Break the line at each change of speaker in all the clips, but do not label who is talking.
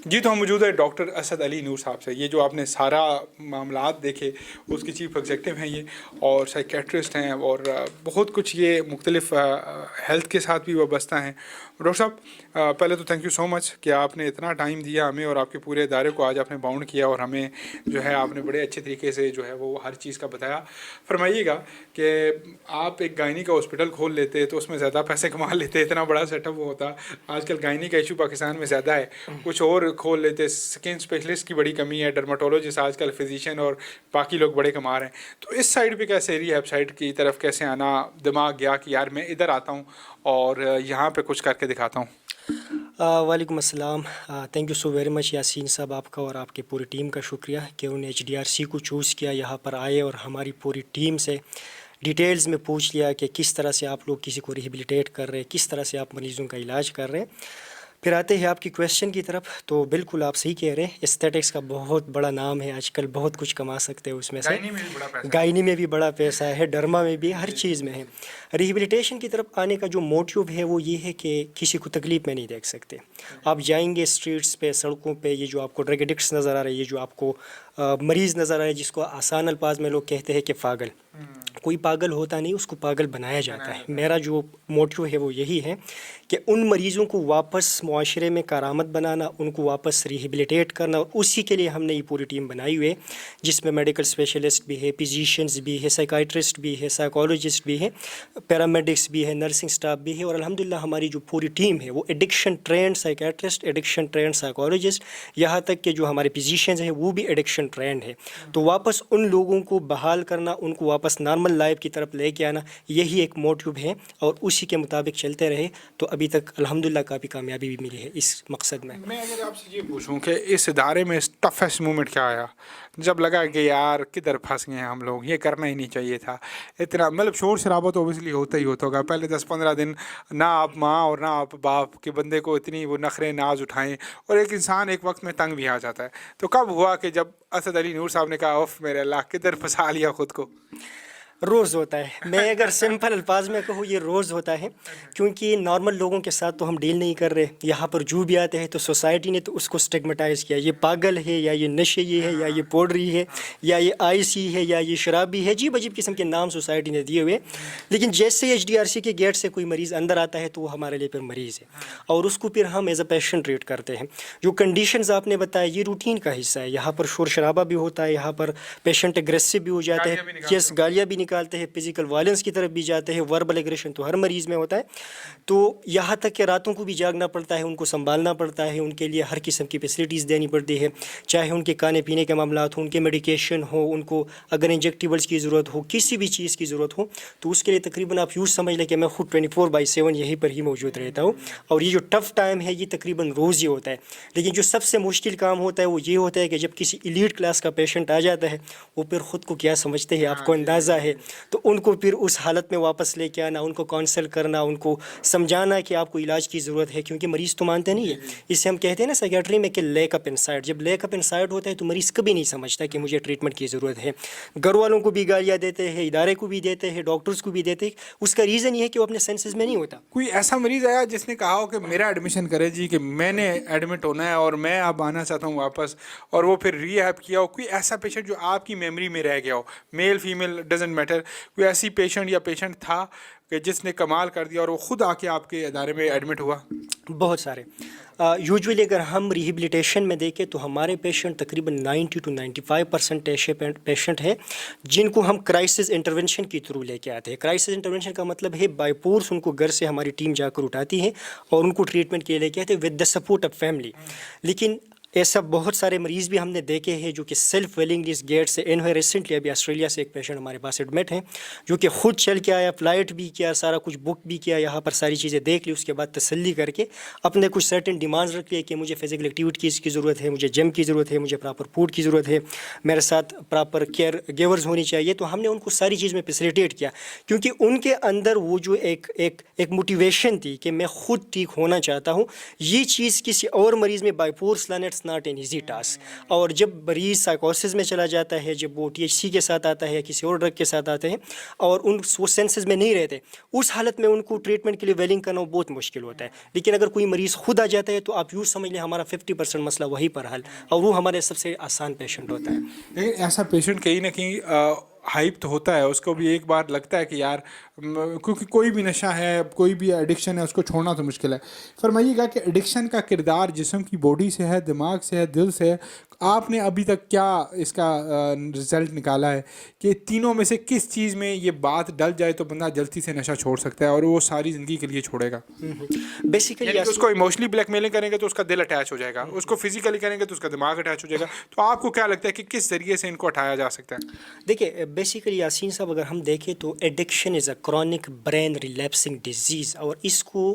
جی تو ہم موجود ہے ڈاکٹر اسد علی نور صاحب سے. یہ جو آپ نے سارا معاملات دیکھے اس کے چیف ایگزیکٹو ہیں یہ, اور سائیکیٹرسٹ ہیں, اور بہت کچھ یہ مختلف ہیلتھ کے ساتھ بھی وابستہ ہیں. ڈاکٹر صاحب پہلے تو تھینک یو سو مچ کہ آپ نے اتنا ٹائم دیا ہمیں, اور آپ کے پورے ادارے کو آج آپ نے باؤنڈ کیا, اور ہمیں جو ہے آپ نے بڑے اچھے طریقے سے جو ہے وہ ہر چیز کا بتایا. فرمائیے گا کہ آپ ایک گائنی کا ہاسپٹل کھول لیتے تو اس میں زیادہ پیسے کما لیتے, اتنا بڑا سیٹ اپ ہوتا. آج کل گائنی کا ایشو پاکستان میں زیادہ ہے, کچھ اور کھول لیتے. سکن اسپیشلسٹ کی بڑی کمی ہے, ڈرماٹولوجسٹ آج کل فزیشین اور باقی لوگ بڑے کما رہے ہیں. تو اس سائڈ پہ کیسے ریہیب سائڈ کی طرف کیسے آنا دماغ گیا کہ یار میں ادھر آتا ہوں اور یہاں پہ کچھ کر کے دکھاتا ہوں؟
وعلیکم السلام. Thank you so very much Yasin صاحب, آپ کا اور آپ کی پوری ٹیم کا شکریہ کہ انہوں نے HDRC کو چوز کیا, یہاں پر آئے اور ہماری پوری ٹیم سے ڈیٹیلز میں پوچھ لیا کہ کس طرح سے آپ لوگ کسی کو ریہیبلیٹیٹ کر رہے ہیں, کس طرح سے آپ مریضوں کا علاج کر رہے ہیں. پھر آتے ہیں آپ کی کویشچن کی طرف. تو بالکل آپ صحیح کہہ رہے ہیں, استھیٹکس کا بہت بڑا نام ہے آج کل, بہت کچھ کما سکتے ہیں اس میں سے. گائنی میں بھی بڑا پیسہ ہے, ڈرما میں بھی, ہر چیز میں ہے. ریہیبلیٹیشن کی طرف آنے کا جو موٹیو ہے وہ یہ ہے کہ کسی کو تکلیف میں نہیں دیکھ سکتے. آپ جائیں گے اسٹریٹس پہ, سڑکوں پہ, یہ جو آپ کو ڈرگ ایڈکٹس نظر آ رہے ہیں, یہ جو آپ کو مریض نظر آ رہے ہیں جس کو آسان الفاظ میں لوگ کہتے ہیں کہ پاگل, کوئی پاگل ہوتا نہیں, اس کو پاگل بنایا جاتا ہے. میرا جو موٹیو ہے وہ یہی ہے کہ ان مریضوں کو واپس معاشرے میں کارآمد بنانا, ان کو واپس ریہیبلیٹیٹ کرنا, اور اسی کے لیے ہم نے یہ پوری ٹیم بنائی ہوئی ہے جس میں میڈیکل اسپیشلسٹ بھی ہے, فزیشینز بھی ہے, سائیکائٹرسٹ بھی ہے, سائیکالوجسٹ بھی ہے, پیرامیڈکس بھی ہے, نرسنگ اسٹاف بھی ہے, اور الحمدللہ ہماری جو پوری ٹیم ہے وہ addiction trained psychiatrist, addiction trained psychologist, یہاں تک کہ جو ہمارے فزیشینز ہیں وہ بھی ایڈکشن ٹرینڈ ہے. تو واپس ان لوگوں کو بحال کرنا, ان کو واپس نارمل لائف کی طرف لے کے آنا, یہی ایک موٹیو ہے, اور اسی کے مطابق چلتے رہے تو ابھی تک الحمدللہ کافی کامیابی بھی ملی ہے اس مقصد میں.
میں اگر آپ سے یہ پوچھوں کہ اس ادارے میں ٹفیسٹ مومنٹ کیا آیا جب لگا کہ یار کدھر پھنس گئے ہیں ہم لوگ, یہ کرنا ہی نہیں چاہیے تھا اتنا, مطلب شور شرابہ تو اوبیسلی ہوتا ہی ہوتا ہوگا پہلے 10-15 دن, نہ آپ ماں اور نہ آپ باپ کے بندے کو اتنی وہ نخرے ناز اٹھائیں, اور ایک انسان ایک وقت میں تنگ بھی آ جاتا ہے. تو کب ہوا کہ جب اسد علی نور صاحب نے کہا اوف میرے اللہ کدھر پھنسا لیا خود کو؟
روز ہوتا ہے. میں اگر سمپل الفاظ میں کہوں یہ روز ہوتا ہے, کیونکہ نارمل لوگوں کے ساتھ تو ہم ڈیل نہیں کر رہے. یہاں پر جو بھی آتے ہیں تو سوسائٹی نے تو اس کو اسٹگمیٹائز کیا, یہ پاگل ہے, یا یہ نشئی ہے, یا یہ پوڈری ہے, یا یہ آئسی ہے, یا یہ شرابی ہے, عجیب عجیب قسم کے نام سوسائٹی نے دیے ہوئے. لیکن جیسے HDRC کے گیٹ سے کوئی مریض اندر آتا ہے تو وہ ہمارے لیے پھر مریض ہے, اور اس کو پھر ہم ایز اے پیشنٹ ٹریٹ کرتے ہیں. جو کنڈیشنز آپ نے بتایا یہ روٹین کا حصہ ہے. یہاں پر شور شرابہ بھی ہوتا ہے, یہاں پر پیشنٹ اگریسو بھی ہو جاتے ہیں, کیس گالیاں بھی نکالتے ہیں, فزیکل وائلنس کی طرف بھی جاتے ہیں, وربل ایگریشن تو ہر مریض میں ہوتا ہے. تو یہاں تک کہ راتوں کو بھی جاگنا پڑتا ہے, ان کو سنبھالنا پڑتا ہے, ان کے لیے ہر قسم کی فیسلٹیز دینی پڑتی ہے, چاہے ان کے کھانے پینے کے معاملات ہوں, ان کے میڈیکیشن ہو, ان کو اگر انجیکٹیبلس کی ضرورت ہو, کسی بھی چیز کی ضرورت ہو, تو اس کے لیے تقریباً آپ یوں سمجھ لیں کہ میں خود 24/7 یہیں پر ہی موجود رہتا ہوں. اور یہ جو ٹف ٹائم ہے یہ تقریباً روز ہی ہوتا ہے. لیکن جو سب سے مشکل کام ہوتا ہے وہ یہ ہوتا ہے کہ جب کسی ایلیٹ کلاس کا پیشنٹ آ جاتا ہے, وہ پھر خود کو کیا سمجھتے ہیں آپ کو اندازہ ہے, تو ان کو پھر اس حالت میں واپس لے کے آنا, ان کو کاؤنسل کرنا, ان کو سمجھانا کہ آپ کو علاج کی ضرورت ہے, کیونکہ مریض تو مانتے نہیں ہے. اسے ہم کہتے ہیں نا سائیکیٹری میں کہ لیک اپ انسائڈ. جب لیک اپ انسائڈ ہوتا ہے تو مریض کبھی نہیں سمجھتا کہ مجھے ٹریٹمنٹ کی ضرورت ہے. گھر والوں کو بھی گالیاں دیتے ہیں, ادارے کو بھی دیتے ہیں, ڈاکٹرز کو بھی دیتے ہیں. اس کا ریزن یہ ہے کہ وہ اپنے سینسز میں نہیں ہوتا.
کوئی ایسا مریض آیا جس نے کہا ہو کہ میرا ایڈمیشن کرے جی, کہ میں نے ایڈمٹ ہونا ہے اور میں اب آنا چاہتا ہوں واپس, اور وہ پھر ری ایپ کیا ہو؟ کوئی ایسا پیشنٹ جو آپ کی میموری میں رہ گیا ہو, میل فیمیل ڈزنٹ میٹر, کوئی ایسی پیشنٹ یا پیشنٹ تھا کہ جس نے کمال کر دیا اور وہ خود آ کے آپ کے ادارے میں ایڈمٹ ہوا؟
بہت سارے. یوجولی اگر ہم ریہیبلیٹیشن میں دیکھیں تو ہمارے پیشنٹ تقریباً 90 to 95% ایسے پیشنٹ ہیں جن کو ہم کرائسس انٹرونشن کی تھرو لے کے آتے ہیں. کرائسس انٹرونشن کا مطلب ہے بائی فورس ان کو گھر سے ہماری ٹیم جا کر اٹھاتی ہے اور ان کو ٹریٹمنٹ کے لیے لے کے آتے ہیں with the support of family. لیکن ایسا بہت سارے مریض بھی ہم نے دیکھے ہیں جو کہ سیلف ویلنگلی اس گیٹ سے ان ہوئے. ریسنٹلی ابھی آسٹریلیا سے ایک پیشنٹ ہمارے پاس ایڈمٹ ہیں جو کہ خود چل کے آیا, فلائٹ بھی کیا, سارا کچھ بک بھی کیا, یہاں پر ساری چیزیں دیکھ لی, اس کے بعد تسلی کر کے اپنے کچھ سرٹن ڈیمانڈز رکھ لیے کہ مجھے فزیکل ایکٹیویٹیز کی ضرورت ہے, مجھے جم کی ضرورت ہے, مجھے پراپر فوڈ کی ضرورت ہے, میرے ساتھ پراپر کیئر گیورز ہونی چاہیے. تو ہم نے ان کو ساری چیز میں فیسیلیٹیٹ کیا, کیونکہ ان کے اندر وہ جو ایک موٹیویشن تھی کہ میں خود ٹھیک ہونا چاہتا ہوں, یہ چیز کسی اور مریض میں بائی فورس لانا it's it's not an easy task. اور جب مریض سائیکوسس میں چلا جاتا ہے, جب وہ THC کے ساتھ آتا ہے یا کسی اور ڈرگ کے ساتھ آتے ہیں اور وہ سینسز میں نہیں رہتے, اس حالت میں ان کو ٹریٹمنٹ کے لیے ویلنگ کرنا بہت مشکل ہوتا ہے. لیکن اگر کوئی مریض خود آ جاتا ہے تو آپ یوں سمجھ لیں ہمارا 50% مسئلہ وہیں پر حل, اور وہ ہمارے سب سے آسان پیشنٹ ہوتا ہے.
لیکن ایسا پیشنٹ کہیں نہ کہیں ہائپ تو ہوتا ہے, اس کو بھی ایک بار لگتا ہے کہ یار, کیونکہ کوئی بھی نشہ ہے, کوئی بھی ایڈکشن ہے, اس کو چھوڑنا تو مشکل ہے. فرمائیے گا کہ ایڈکشن کا کردار جسم کی باڈی سے ہے, دماغ سے ہے, دل سے ہے. آپ نے ابھی تک کیا اس کا رزلٹ نکالا ہے کہ تینوں میں سے کس چیز میں یہ بات ڈل جائے تو بندہ جلدی سے نشہ چھوڑ سکتا ہے اور وہ ساری زندگی کے لیے چھوڑے گا؟
بیسیکلی
اس کو ایموشنلی بلیک میلنگ کریں گے تو اس کا دل اٹیچ ہو جائے گا, اس کو فزیکلی کریں گے تو اس کا دماغ اٹیچ ہو جائے گا. تو آپ کو کیا لگتا ہے کہ کس ذریعے سے ان کو ہٹایا جا سکتا ہے؟
دیکھیے بیسیکلی یاسین صاحب, اگر ہم دیکھیں تو addiction is a chronic brain relapsing disease, اور اس کو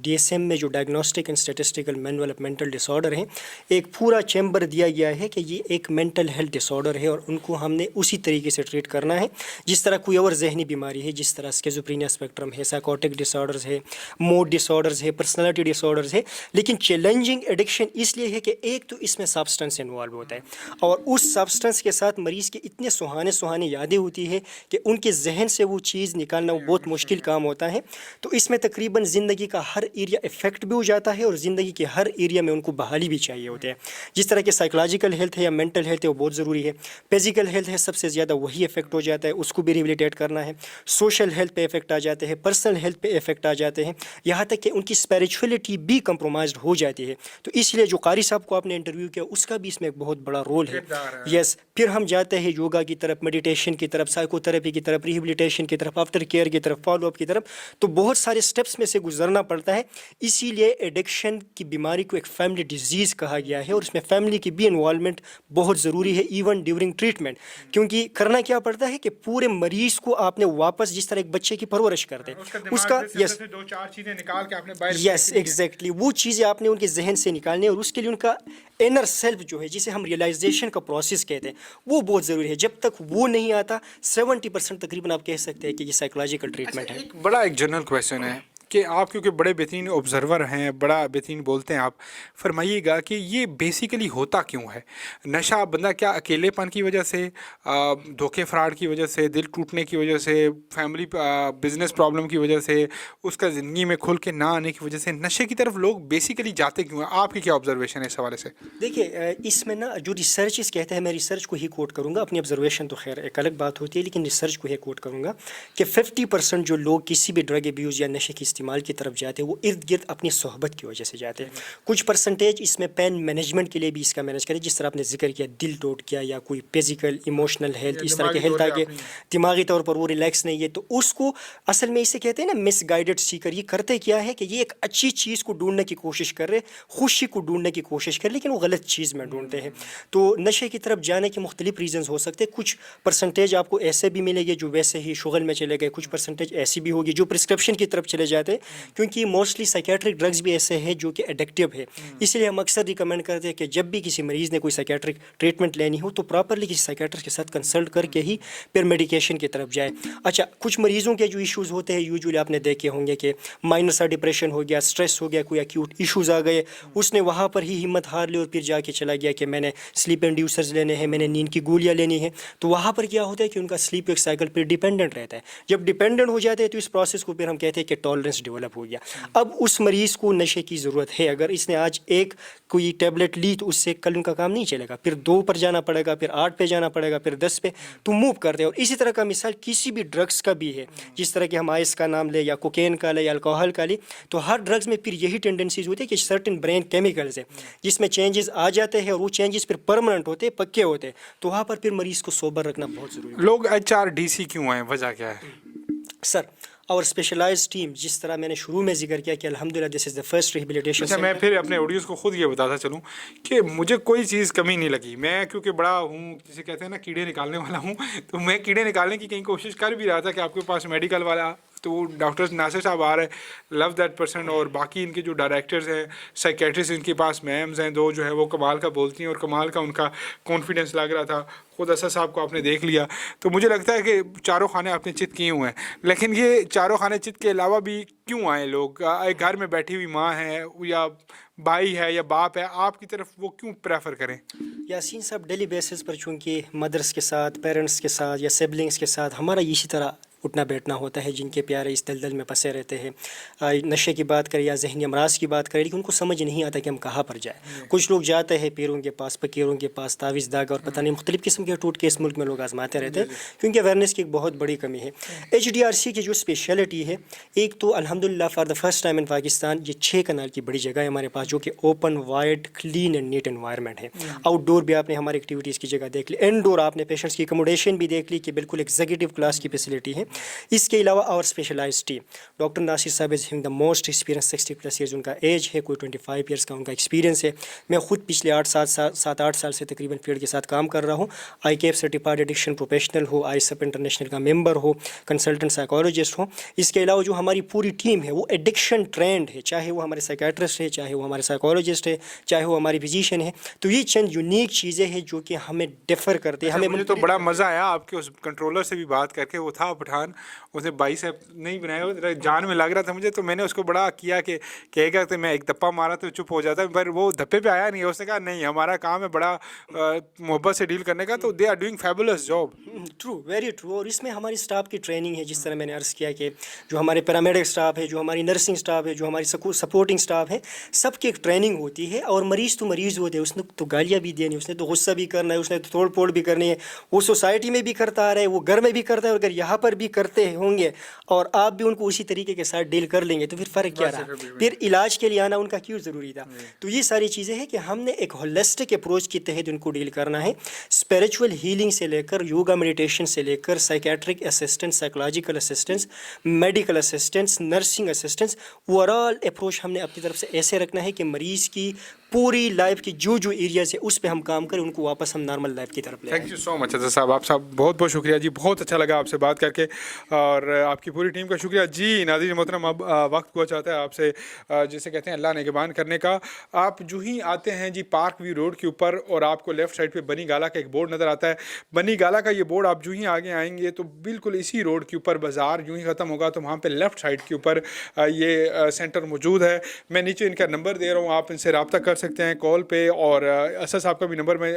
DSM میں جو diagnostic and statistical manual of mental disorder ہیں, ایک پورا چیمبر دیا گیا ہے کہ یہ ایک مینٹل ہیلتھ ڈس آرڈر ہے اور ان کو ہم نے اسی طریقے سے ٹریٹ کرنا ہے جس طرح کوئی اور ذہنی بیماری ہے, جس طرح اسکیزوفرینیا اسپیکٹرم ہے, سائیکوٹک ڈس آرڈرز ہے, موڈ ڈس آرڈرز ہے, پرسنالٹی ڈس آرڈرز ہے. لیکن چیلنجنگ ایڈکشن اس لیے ہے کہ ایک تو اس میں سبسٹنس انوالو ہوتا ہے, اور اس سبسٹنس کے ساتھ مریض کے اتنے سہانے یادیں ہوتی ہے کہ ان کے ذہن سے وہ چیز نکالنا وہ بہت مشکل کام ہوتا ہے. تو اس میں تقریباً زندگی کا ہر ایریا افیکٹ بھی ہو جاتا ہے اور زندگی کے ہر ایریا میں ان کو بحالی بھی چاہیے ہوتے ہیں. جس طرح کہ سائیکولوجیکل ہیلتھ ہے یا مینٹل ہیلتھ ہے وہ بہت ضروری ہے. فزیکل ہیلتھ ہے, سب سے زیادہ وہی افیکٹ ہو جاتا ہے, اس کو بھی ریہیبلیٹیٹ کرنا ہے. سوشل ہیلتھ پہ افیکٹ آ جاتے ہیں, پرسنل ہیلتھ پہ افیکٹ آ جاتے ہیں, یہاں تک کہ ان کی اسپریچولیٹی بھی کمپرومائزڈ ہو جاتی ہے. تو اس لیے جو قاری صاحب کو آپ نے انٹرویو کیا اس کا بھی اس میں ایک بہت بڑا رول ہے. یس, پھر ہم جاتے ہیں یوگا کی طرف, میڈیٹیشن کی طرف, سائیکو تھراپی کی طرف, ریہیبلیٹیشن کی طرف, آفٹر کیئر کی طرف, فالو اپ کی طرف. تو بہت سارے اسٹیپس میں سے گزرنا پڑتا ہے. اسی لیے ایڈکشن کی بیماری کو ایک فیملی ڈیزیز کہا گیا ہے, اور اس میں فیملی کی بھی انوالومنٹ بہت ضروری ہے ایون ڈیورنگ ٹریٹمنٹ. کیونکہ کرنا کیا پڑتا ہے کہ پورے مریض کو آپ نے واپس, جس طرح ایک بچے کی پرورش کرتے اس کا, یس
دو چار چیزیں نکال کے آپ نے باہر,
یس ایگزیکٹلی وہ چیزیں آپ نے ان کے ذہن سے نکالنی, اور اس کے لیے ان کا انر سیلف جو ہے, جسے ہم ریئلائزیشن کا پروسیس کہتے ہیں, وہ بہت ضروری ہے. جب تک وہ نہیں آتا 70% تقریباً آپ کہہ سکتے ہیں کہ یہ سائیکولوجیکل ٹریٹمنٹ ہے.
ایک جنرل کویشچن ہے کہ آپ کیونکہ بڑے بہترین آبزرور ہیں, بڑا بہترین بولتے ہیں آپ, فرمائیے گا کہ یہ بیسیکلی ہوتا کیوں ہے نشہ؟ بندہ کیا اکیلے پن کی وجہ سے, دھوکے فراڈ کی وجہ سے, دل ٹوٹنے کی وجہ سے, فیملی بزنس پرابلم کی وجہ سے, اس کا زندگی میں کھل کے نہ آنے کی وجہ سے نشے کی طرف لوگ بیسیکلی جاتے کیوں ہیں؟ آپ کی کیا آبزرویشن ہے اس حوالے سے؟
دیکھیے اس میں نا جو ریسرچز کہتے ہیں, میں ریسرچ کو ہی کوٹ کروں گا, اپنی آبزرویشن تو خیر ایک الگ بات ہوتی ہے, لیکن ریسرچ کو ہی کوٹ کروں گا کہ 50% جو لوگ کسی بھی ڈرگ ابیوز یا نشے کی استعمال کی طرف جاتے ہیں وہ ارد گرد اپنی صحبت کی وجہ سے جاتے ہیں. کچھ پرسنٹیج اس میں پین مینجمنٹ کے لیے بھی اس کا مینج کریں, جس طرح آپ نے ذکر کیا دل ٹوٹ گیا یا کوئی فزیکل ایموشنل ہیلتھ, اس طرح کی ہیلتھ آ کے دماغی طور پر وہ ریلیکس نہیں ہے, تو اس کو اصل میں اسے کہتے ہیں نا مس گائیڈڈ سیکر. یہ کرتے کیا ہے کہ یہ ایک اچھی چیز کو ڈھونڈنے کی کوشش کر رہے, خوشی کو ڈھونڈنے کی کوشش کر, لیکن وہ غلط چیز میں ڈھونڈتے ہیں. تو نشے کی طرف جانے کے مختلف ریزنز ہو سکتے ہیں. کچھ پرسنٹیج آپ کو ایسے بھی ملے گے جو ویسے ہی شغل میں چلے گئے, کچھ پرسنٹیج ایسی بھی ہوگی جو پرسکرپشن کی طرف چلے جاتے ہیں, کیونکہ موسٹلی سائیکیٹرک ڈرگز بھی ایسے ہیں جو کہ ایڈکٹیو ہے. اس لیے ہم اکثر ریکمینڈ کرتے ہیں کہ جب بھی کسی مریض نے کوئی سائیکیٹرک ٹریٹمنٹ لینی ہو تو پراپرلی کسی سائیکیٹرسٹ کے ساتھ کنسلٹ کر کے ہی پھر میڈیکیشن کی طرف جائے. اچھا, کچھ مریضوں کے جو ایشوز ہوتے ہیں یوزولی آپ نے دیکھے ہوں گے کہ مائنر سا ڈپریشن ہو گیا, اسٹریس ہو گیا, کوئی ایکیوٹ ایشوز آ گئے, اس نے وہاں پر ہی ہمت ہار لی اور پھر جا کے چلا گیا کہ میں نے سلیپ انڈیوسرز لینے ہیں, میں نے نیند کی گولیاں لینی ہے. تو وہاں پر کیا ہوتا ہے کہ ان کا سلیپ ایک سائیکل پہ ڈیپینڈنٹ رہتا ہے. جب ڈیپینڈنٹ ہو جاتے ہیں تو اس پروسیس کو پھر ہم کہتے ہیں کہ ٹالرنس ڈیولپ ہو گیا. اب اس مریض کو نشے کی ضرورت ہے. اگر اس نے آج ایک کوئی ٹیبلٹ لی تو اس سے کل ان کا کام نہیں چلے گا, پھر 2 پر جانا پڑے گا, پھر 8 پہ جانا پڑے گا, پھر 10 پہ, تو موو کرتے ہیں. اور اسی طرح کا مثال کسی بھی ڈرگس کا بھی ہے, جس طرح کہ ہم آئس کا نام لیں یا کوکین کا لیں یا الکوہل کا لیں, تو ہر ڈرگس میں پھر یہی ٹینڈنسیز ہوتی ہے کہ سرٹن برین کیمیکلز ہیں جس میں چینجز آ جاتے ہیں اور وہ چینجز پھر پرماننٹ ہوتے ہیں, پکے ہوتے ہیں. تو وہاں پر پھر مریض کو سوبر رکھنا بہت ضروری ہے.
لوگ HRDC کیوں ہیں, وجہ کیا ہے؟
سر اور اسپیشلائز ٹیم, جس طرح میں نے شروع میں ذکر کیا کہ الحمدللہ دس از دا فرسٹ ریہیبلیٹیشن.
اچھا, میں پھر اپنے آڈینس کو خود یہ بتاتا چلوں کہ مجھے کوئی چیز کمی نہیں لگی. میں کیونکہ بڑا ہوں, جسے کہتے ہیں نا کیڑے نکالنے والا ہوں, تو میں کیڑے نکالنے کی کہیں کوشش کر بھی رہا تھا کہ آپ کے پاس میڈیکل والا تو وہ ڈاکٹر ناصر صاحب آ رہے ہیں، لو دیٹ پرسن، اور باقی ان کے جو ڈائریکٹرز ہیں، سائیکیٹرسٹ ان کے پاس میمز ہیں دو جو ہے وہ کمال کا بولتی ہیں، اور کمال کا ان کا کانفیڈنس لگ رہا تھا. خود اسد صاحب کو آپ نے دیکھ لیا. تو مجھے لگتا ہے کہ چاروں خانے آپ نے چت کیے ہوئے ہیں. لیکن یہ چاروں خانے چت کے علاوہ بھی کیوں آئے لوگ؟ ایک گھر میں بیٹھی ہوئی ماں ہے یا بھائی ہے یا باپ ہے، آپ کی طرف وہ کیوں پریفر کریں؟
یاسین صاحب ڈیلی بیسس پر چونکہ مدرس کے ساتھ، پیرنٹس کے ساتھ یا سبلنگس کے ساتھ ہمارا اسی طرح اٹھنا بیٹھنا ہوتا ہے، جن کے پیارے اس دلدل میں پھنسے رہتے ہیں. نشے کی بات کریں یا ذہنی امراض کی بات کریں، لیکن ان کو سمجھ نہیں آتا کہ ہم کہاں پر جائیں. کچھ لوگ جاتے ہیں پیروں کے پاس، فقیروں کے پاس، تعویذ داغ اور پتہ نہیں مختلف قسم کے ٹوٹکے اس ملک میں لوگ آزماتے رہتے ہیں، کیونکہ اویئرنیس کی ایک بہت بڑی کمی ہے. HDRC کی جو اسپیشلٹی ہے، ایک تو الحمدللہ فار دا فرسٹ ٹائم ان پاکستان یہ 6 کنال کی بڑی جگہ ہے ہمارے پاس، جو کہ open wide clean and neat environment ہے. آؤٹ ڈور بھی آپ نے ہماری ایکٹیویٹیز کی جگہ دیکھ لی، انڈور آپ نے پیشنٹس کی اکوموڈیشن بھی دیکھ لی کہ بالکل ایگزیکٹو کلاس کی فیسلٹی ہے. اس کے علاوہ اور اسپیشلائز ٹیم، ڈاکٹر ناصر صاحب is having the most experience, 60+ years in کا ایج ہے، کوئی 25 ایئرس کا ان کا ایکسپیرینس ہے. میں خود پچھلے 7-8 سال سے تقریباً فیلڈ کے ساتھ کام کر رہا ہوں. IKF سرٹیفائڈ ایڈکشن پروفیشنل ہو، ISAP انٹرنیشنل کا ممبر ہو، کنسلٹنٹ سائیکالوجسٹ ہو. اس کے علاوہ جو ہماری پوری ٹیم ہے وہ ایڈکشن ٹرینڈ ہے، چاہے وہ ہمارے سائیکیٹرسٹ ہے، چاہے وہ ہمارے سائیکالوجسٹ ہے، چاہے وہ ہماری فزیشین ہے. تو یہ چند یونیک چیزیں ہیں جو کہ ہمیں ڈیفر کرتے ہیں. ہمیں
مجھے تو بڑا مزہ آیا آپ کے اس کنٹرولر سے بھی بات کر کے. وہ تھا پٹھان، اس نے بائی سے نہیں بنایا ہوا، جان میں لگ رہا تھا مجھے، تو میں نے اس کو بڑا کیا کہ کہے گا کہ میں ایک دھپا مارا تو چپ ہو جاتا ہے، پر وہ دھپے پہ آیا نہیں. اس نے کہا نہیں، ہمارا کام ہے بڑا محبت سے ڈیل کرنے کا. تو they are doing fabulous job.
True, very true. اور اس میں ہماری اسٹاف کی ٹریننگ ہے، جس طرح میں نے عرض کیا کہ جو ہمارے پیرامیڈک اسٹاف ہے، جو ہماری نرسنگ اسٹاف ہے، جو ہماری سپورٹنگ اسٹاف ہے، سب کی ایک ٹریننگ ہوتی ہے. اور مریض تو مریض ہوتے ہیں، اس نے تو گالیاں بھی دینی، اس نے تو غصہ بھی کرنا ہے، اس نے تو توڑ پھوڑ بھی کرنی ہے. وہ سوسائٹی میں بھی کرتا آ رہا ہے، وہ گھر میں بھی کرتا ہے، اور اگر یہاں پر بھی کرتے ہوں گے اور آپ بھی ان کو اسی طریقے کے ساتھ ڈیل کر لیں گے تو پھر فرق کیا رہا؟ پھر علاج کے لیے آنا ان کا کیوں ضروری تھا؟ تو یہ ساری چیزیں ہیں کہ ہم نے ایک ہولسٹک اپروچ کے تحت ان کو ڈیل کرنا ہے. اسپریچول ہیلنگ سے لے کر یوگا میڈیٹیشن سے لے کر psychiatric assistance, psychological assistance, medical assistance, nursing assistance, over all approach ہم نے اپنی طرف سے ایسے رکھنا ہے کہ مریض کی پوری لائف کی جو ایریاز ہے اس پہ ہم کام کریں، ان کو واپس ہم نارمل لائف کی طرف لے آئیں.
تھینک یو سو مچ اسد صاحب. آپ صاحب بہت بہت شکریہ جی، بہت اچھا لگا آپ سے بات کر کے، اور آپ کی پوری ٹیم کا شکریہ جی. ناظرین محترم، اب وقت ہوا چاہتا ہے آپ سے جسے کہتے ہیں اللہ نگہبان کرنے کا. آپ جو ہی آتے ہیں جی پارک ویو روڈ کے اوپر، اور آپ کو لیفٹ سائڈ پہ بنی گالا کا ایک بورڈ نظر آتا ہے. بنی گالا کا یہ بورڈ آپ جو ہی آگے آئیں گے تو بالکل اسی روڈ کے اوپر بازار جو ہی ختم ہوگا تو وہاں پہ لیفٹ سائڈ کے اوپر یہ سینٹر موجود ہے. میں نیچے ان کا نمبر دے رہا ہوں، آپ ان سے رابطہ کر سکتے ہیں کال پہ، اور اسد صاحب کا بھی نمبر میں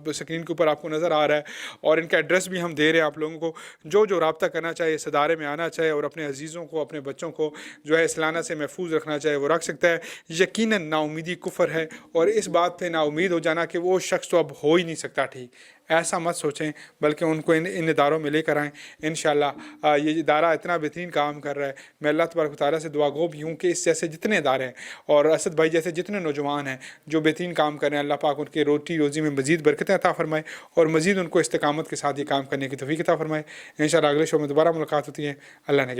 اسکرین کے اوپر آپ کو نظر آ رہا ہے، اور ان کا ایڈریس بھی ہم دے رہے ہیں آپ لوگوں کو. جو رابطہ کرنا چاہے، اس ادارے میں آنا چاہے اور اپنے عزیزوں کو، اپنے بچوں کو جو ہے اس لعنت سے محفوظ رکھنا چاہے، وہ رکھ سکتا ہے. یقیناً نا امیدی کفر ہے، اور اس بات پہ نا امید ہو جانا کہ وہ شخص تو اب ہو ہی نہیں سکتا ٹھیک، ایسا مت سوچیں، بلکہ ان کو ان اداروں میں لے کر آئیں. انشاءاللہ یہ ادارہ اتنا بہترین کام کر رہا ہے. میں اللہ تبارک و تعالیٰ سے دعا گو بھی ہوں کہ اس جیسے جتنے ادارے ہیں اور اسد بھائی جیسے جتنے نوجوان ہیں جو بہترین کام کر رہے ہیں، اللہ پاک ان کے روزی میں مزید برکتیں عطا فرمائے، اور مزید ان کو استقامت کے ساتھ یہ کام کرنے کی توفیق عطا فرمائے. انشاءاللہ اگلے شو میں دوبارہ ملاقات ہوتی ہے. اللہ نے